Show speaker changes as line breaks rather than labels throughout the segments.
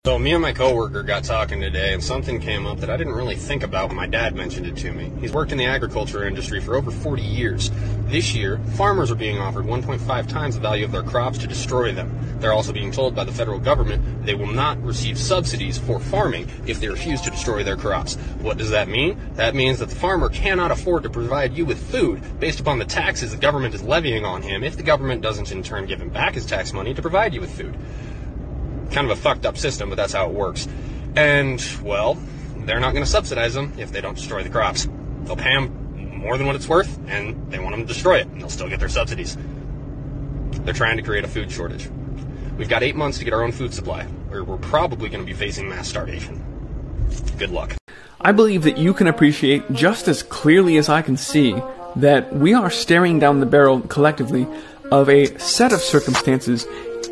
So me and my coworker got talking today, and something came up that I didn't really think about when my dad mentioned it to me. He's worked in the agriculture industry for over 40 years. This year, farmers are being offered 1.5 times the value of their crops to destroy them. They're also being told by the federal government they will not receive subsidies for farming if they refuse to destroy their crops. What does that mean? That means that the farmer cannot afford to provide you with food based upon the taxes the government is levying on him if the government doesn't in turn give him back his tax money to provide you with food. Kind of a fucked up system, but that's how it works. And, well, they're not going to subsidize them if they don't destroy the crops. They'll pay them more than what it's worth, and they want them to destroy it, and they'll still get their subsidies. They're trying to create a food shortage. We've got 8 months to get our own food supply, or we're probably going to be facing mass starvation. Good luck.
I believe that you can appreciate just as clearly as I can see that we are staring down the barrel collectively of a set of circumstances,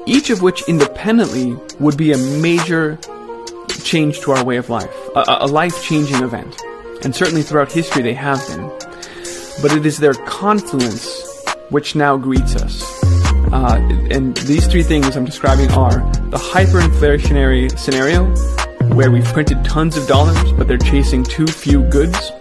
each of which independently would be a major change to our way of life, a life-changing event. And certainly throughout history they have been. But it is their confluence which now greets us. And these three things I'm describing are the hyperinflationary scenario, where we've printed tons of dollars, but they're chasing too few goods.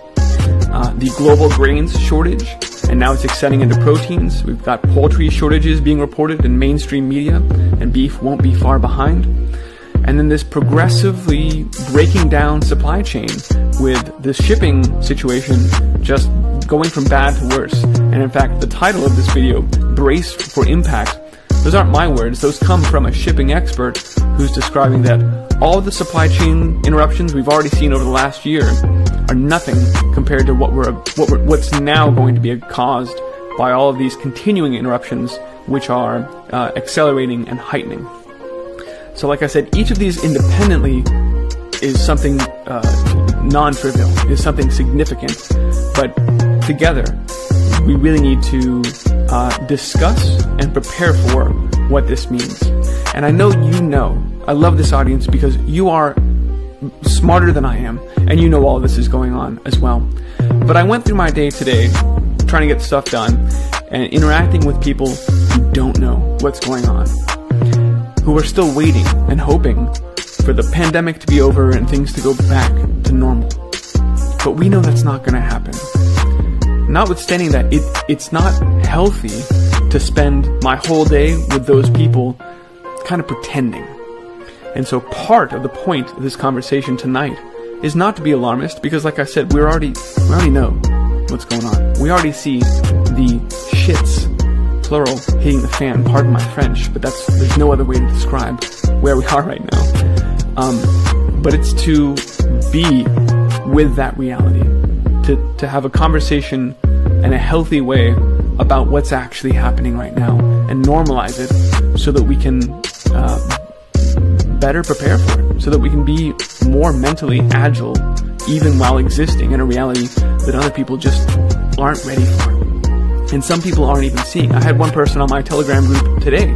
The global grains shortage, and now it's extending into proteins. We've got poultry shortages being reported in mainstream media, and beef won't be far behind. And then this progressively breaking down supply chain with the shipping situation just going from bad to worse. And in fact, the title of this video, Brace for Impact, those aren't my words, those come from a shipping expert who's describing that all of the supply chain interruptions we've already seen over the last year are nothing compared to what's now going to be caused by all of these continuing interruptions, which are accelerating and heightening. So like I said, each of these independently is something non-trivial, is something significant, but together we really need to discuss and prepare for what this means. And I know you know, I love this audience because you are smarter than I am, and you know all this is going on as well. But I went through my day today trying to get stuff done and interacting with people who don't know what's going on, who are still waiting and hoping for the pandemic to be over and things to go back to normal. But we know that's not going to happen. Notwithstanding that, it's not healthy to spend my whole day with those people kind of pretending. And so part of the point of this conversation tonight is not to be alarmist, because like I said, we already know what's going on. We already see the shits, plural, hitting the fan. Pardon my French, but there's no other way to describe where we are right now. But it's to be with that reality, to have a conversation in a healthy way about what's actually happening right now and normalize it so that we can better prepare for it, so that we can be more mentally agile even while existing in a reality that other people just aren't ready for. And some people aren't even seeing. I had one person on my Telegram group today,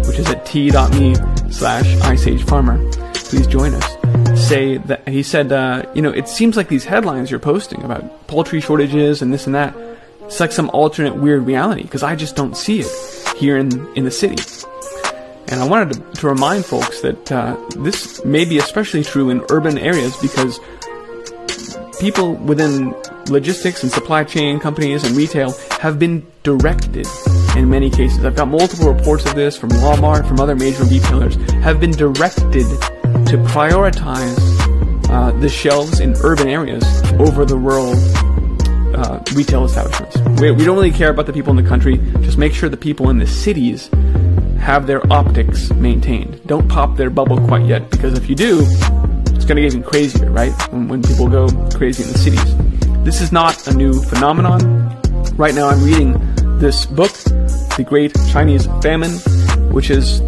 which is at t.me/iceagefarmer. Please join us. Say that he said, it seems like these headlines you're posting about poultry shortages and this and that, it's like some alternate weird reality, because I just don't see it here in the city. And I wanted to remind folks that this may be especially true in urban areas, because people within logistics and supply chain companies and retail have been directed in many cases. I've got multiple reports of this from Walmart, from other major retailers, have been directed to prioritize the shelves in urban areas over the rural retail establishments. We don't really care about the people in the country. Just make sure the people in the cities have their optics maintained. Don't pop their bubble quite yet, because if you do, it's going to get even crazier, right? When people go crazy in the cities. This is not a new phenomenon. Right now I'm reading this book, The Great Chinese Famine, which is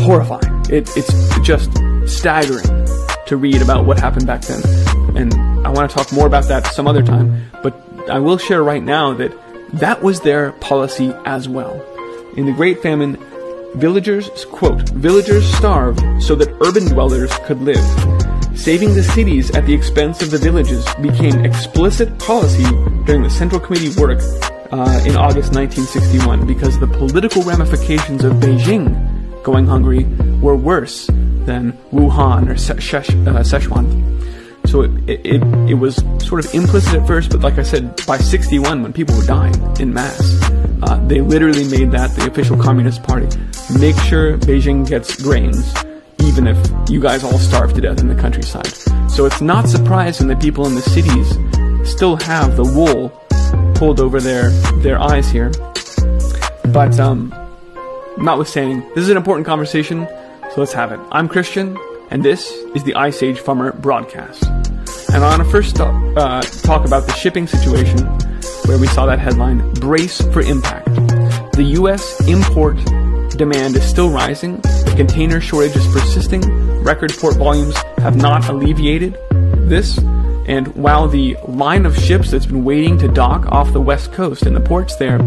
horrifying. It's just staggering to read about what happened back then. And I want to talk more about that some other time, but I will share right now that was their policy as well. In the Great Famine, villagers starved so that urban dwellers could live. Saving the cities at the expense of the villages became explicit policy during the Central Committee work in August 1961, because the political ramifications of Beijing going hungry were worse than Wuhan or Sichuan. So it was sort of implicit at first, but like I said, by 1961, when people were dying in mass, they literally made that the official Communist Party. Make sure Beijing gets grains, even if you guys all starve to death in the countryside. So it's not surprising that people in the cities still have the wool pulled over their eyes here. But notwithstanding, this is an important conversation, so let's have it. I'm Christian, and this is the Ice Age Farmer Broadcast. And I want to first talk about the shipping situation, where we saw that headline, Brace for Impact. The U.S. import demand is still rising, the container shortage is persisting, record port volumes have not alleviated this, and while the line of ships that's been waiting to dock off the west coast in the ports there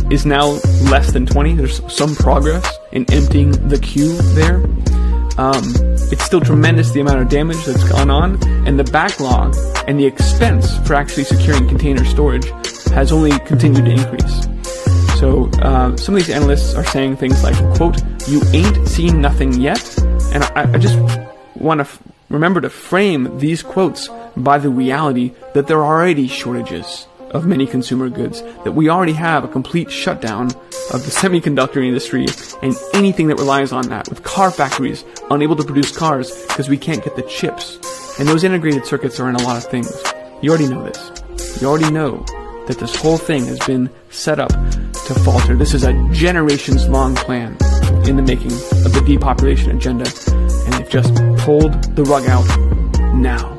is now less than 20, there's some progress in emptying the queue there. It's still tremendous the amount of damage that's gone on, and the backlog and the expense for actually securing container storage has only continued to increase. So some of these analysts are saying things like, quote, "You ain't seen nothing yet," and I just want to remember to frame these quotes by the reality that there are already shortages of many consumer goods, that we already have a complete shutdown of the semiconductor industry and anything that relies on that, with car factories unable to produce cars because we can't get the chips. And those integrated circuits are in a lot of things. You already know this. You already know that this whole thing has been set up to falter. This is a generations-long plan in the making of the depopulation agenda, and they've just pulled the rug out now.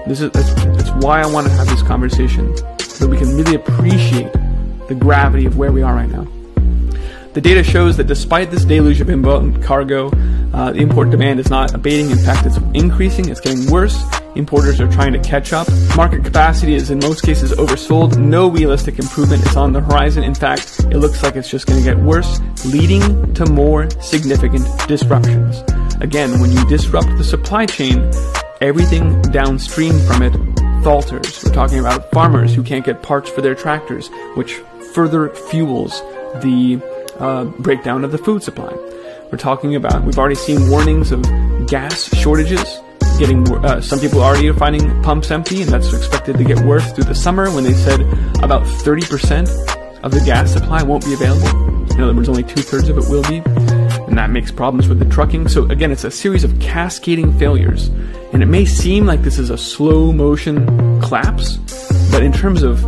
That's why I want to have this conversation, so that we can really appreciate the gravity of where we are right now. The data shows that despite this deluge of inbound cargo, the import demand is not abating. In fact, it's increasing. It's getting worse. Importers are trying to catch up. Market capacity is in most cases oversold. No realistic improvement is on the horizon. In fact, it looks like it's just going to get worse, leading to more significant disruptions. Again, when you disrupt the supply chain, everything downstream from it falters. We're talking about farmers who can't get parts for their tractors, which further fuels the breakdown of the food supply. We're talking about, we've already seen warnings of gas shortages. Some people already are finding pumps empty, and that's expected to get worse through the summer, when they said about 30% of the gas supply won't be available. In other words, only 2/3 of it will be. And that makes problems with the trucking. So again, it's a series of cascading failures. And it may seem like this is a slow motion collapse, but in terms of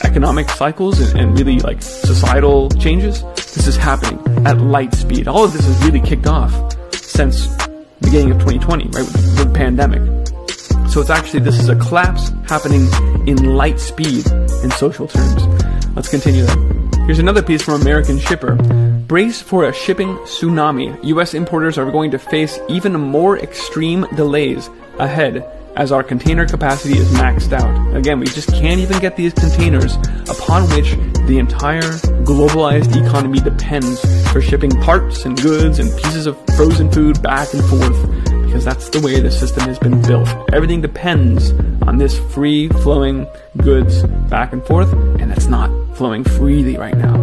economic cycles and really like societal changes, this is happening at light speed. All of this has really kicked off since the beginning of 2020, right, with the pandemic. So it's actually, this is a collapse happening in light speed in social terms. Let's continue that. Here's another piece from American Shipper. Brace for a shipping tsunami. U.S. importers are going to face even more extreme delays ahead as our container capacity is maxed out. Again, we just can't even get these containers upon which the entire globalized economy depends for shipping parts and goods and pieces of frozen food back and forth, because that's the way the system has been built. Everything depends on this free-flowing goods back and forth, and that's not flowing freely right now.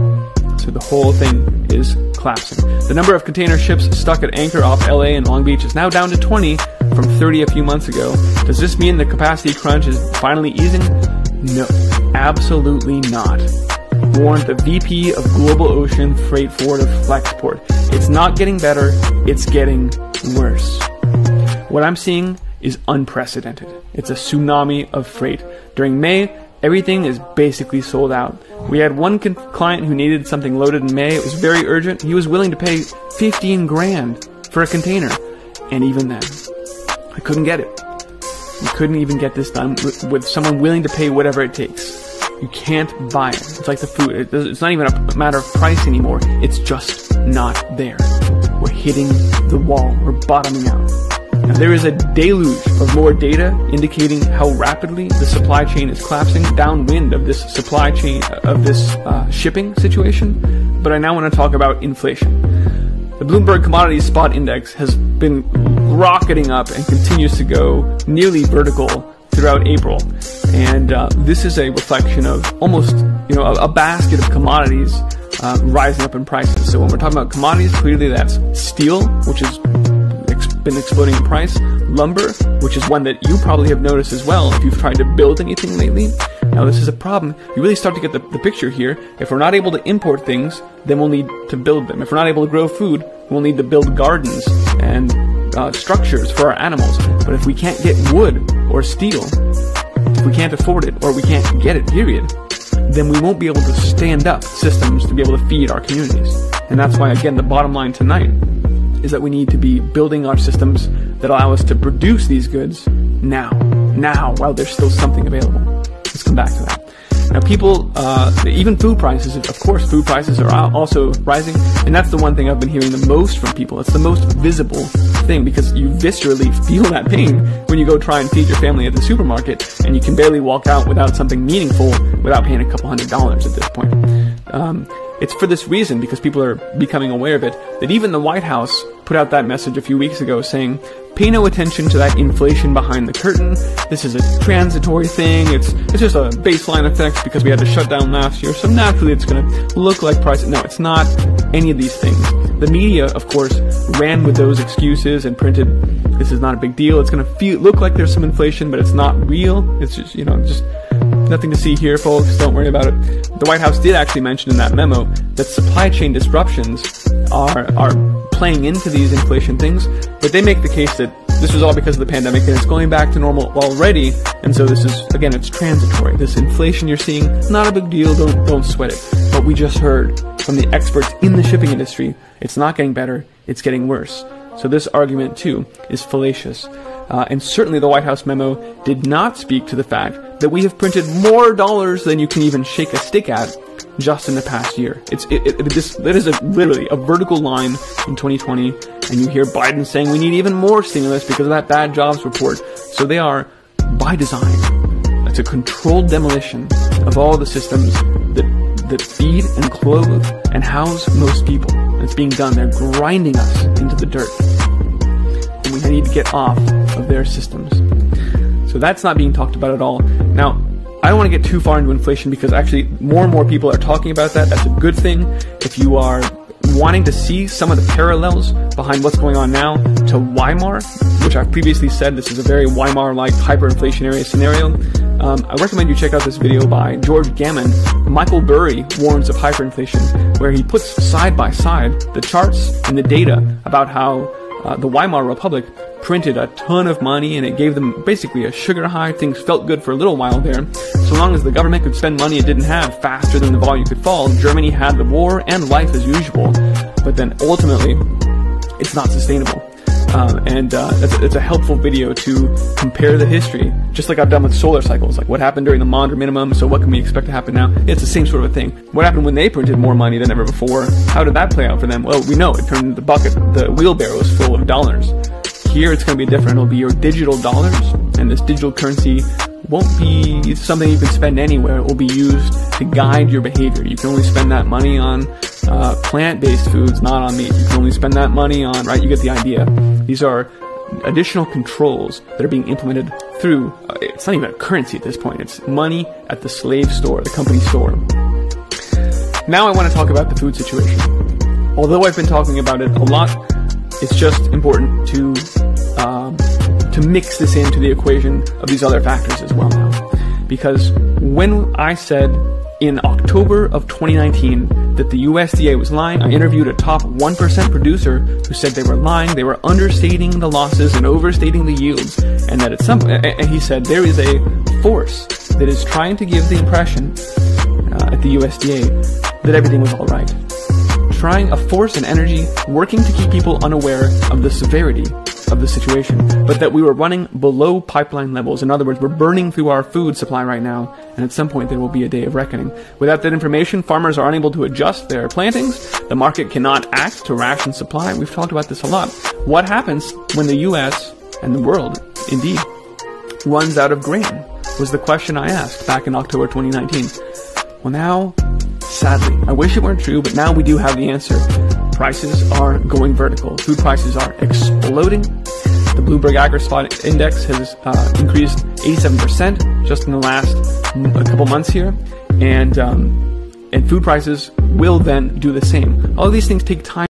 So the whole thing is collapsing. The number of container ships stuck at anchor off LA and Long Beach is now down to 20 from 30 a few months ago. Does this mean the capacity crunch is finally easing? No, absolutely not. Warned the VP of Global Ocean Freight Forward of Flexport. It's not getting better, it's getting worse. What I'm seeing is unprecedented. It's a tsunami of freight. During May, everything is basically sold out. We had one client who needed something loaded in May. It was very urgent. He was willing to pay $15,000 for a container. And even then, I couldn't get it. We couldn't even get this done with someone willing to pay whatever it takes. You can't buy it. It's like the food. It's not even a matter of price anymore. It's just not there. We're hitting the wall. We're bottoming out. Now, there is a deluge of more data indicating how rapidly the supply chain is collapsing downwind of this supply chain, of this shipping situation. But I now want to talk about inflation. The Bloomberg Commodities Spot Index has been rocketing up and continues to go nearly vertical throughout April. And this is a reflection of almost, a basket of commodities rising up in prices. So when we're talking about commodities, clearly that's steel, which has been exploding in price. Lumber, which is one that you probably have noticed as well if you've tried to build anything lately. Now this is a problem. You really start to get the picture here. If we're not able to import things, then we'll need to build them. If we're not able to grow food, we'll need to build gardens and structures for our animals. But if we can't get wood or steel, if we can't afford it or we can't get it, period, then we won't be able to stand up systems to be able to feed our communities. And that's why, again, the bottom line tonight is that we need to be building our systems that allow us to produce these goods now, while there's still something available. Let's come back to that. Now, people, even food prices, of course, food prices are also rising, and that's the one thing I've been hearing the most from people. It's the most visible thing, because you viscerally feel that pain when you go try and feed your family at the supermarket, and you can barely walk out without something meaningful without paying a couple $100s at this point. It's for this reason, because people are becoming aware of it, that even the White House put out that message a few weeks ago saying, pay no attention to that inflation behind the curtain. This is a transitory thing. It's just a baseline effect because we had to shut down last year. So naturally it's going to look like prices. No, it's not any of these things. The media, of course, ran with those excuses and printed, this is not a big deal. It's going to look like there's some inflation, but it's not real. It's just, just nothing to see here, folks. Don't worry about it. The White House did actually mention in that memo that supply chain disruptions are playing into these inflation things, but they make the case that this was all because of the pandemic and it's going back to normal already, and so this is, again, it's transitory. This inflation you're seeing, not a big deal, don't sweat it. But we just heard from the experts in the shipping industry, it's not getting better, it's getting worse. So this argument, too, is fallacious. And certainly the White House memo did not speak to the fact that we have printed more dollars than you can even shake a stick at just in the past year. That is literally a vertical line in 2020, and you hear Biden saying we need even more stimulus because of that bad jobs report. So they are, by design, it's a controlled demolition of all the systems that feed and clothe and house most people. And it's being done. They're grinding us into the dirt. And we need to get off of their systems. So that's not being talked about at all. Now, I don't want to get too far into inflation because actually more and more people are talking about that. That's a good thing. If you are wanting to see some of the parallels behind what's going on now to Weimar, which I've previously said this is a very Weimar-like hyperinflationary scenario, I recommend you check out this video by George Gammon. Michael Burry warns of hyperinflation, where he puts side by side the charts and the data about how the Weimar Republic printed a ton of money and it gave them basically a sugar high. Things felt good for a little while there. So long as the government could spend money it didn't have faster than the volume could fall, Germany had the war and life as usual. But then ultimately, it's not sustainable. It's a helpful video to compare the history, just like I've done with solar cycles, like what happened during the Maunder Minimum, so what can we expect to happen now? It's the same sort of a thing. What happened when they printed more money than ever before? How did that play out for them? Well, we know it turned the wheelbarrows full of dollars. Here it's going to be different. It'll be your digital dollars, and this digital currency won't be something you can spend anywhere. It will be used to guide your behavior. You can only spend that money on plant-based foods, not on meat. You can only spend that money on, right? You get the idea. These are additional controls that are being implemented through, it's not even a currency at this point. It's money at the slave store, the company store. Now I want to talk about the food situation. Although I've been talking about it a lot, it's just important to mix this into the equation of these other factors as well now. Because when I said in October of 2019 that the USDA was lying, I interviewed a top 1% producer who said they were lying, they were understating the losses and overstating the yields, and that and he said there is a force that is trying to give the impression at the USDA that everything was all right. Trying a force and energy working to keep people unaware of the severity of the situation, but that we were running below pipeline levels. In other words, we're burning through our food supply right now, and at some point there will be a day of reckoning. Without that information, farmers are unable to adjust their plantings. The market cannot act to ration supply. We've talked about this a lot. What happens when the U.S. and the world, indeed, runs out of grain was the question I asked back in October 2019. Well, now, sadly, I wish it weren't true, but now we do have the answer. Prices are going vertical. Food prices are exploding. The Bloomberg AgriSpot Index has increased 87% just in the last couple months here, and food prices will then do the same. All of these things take time.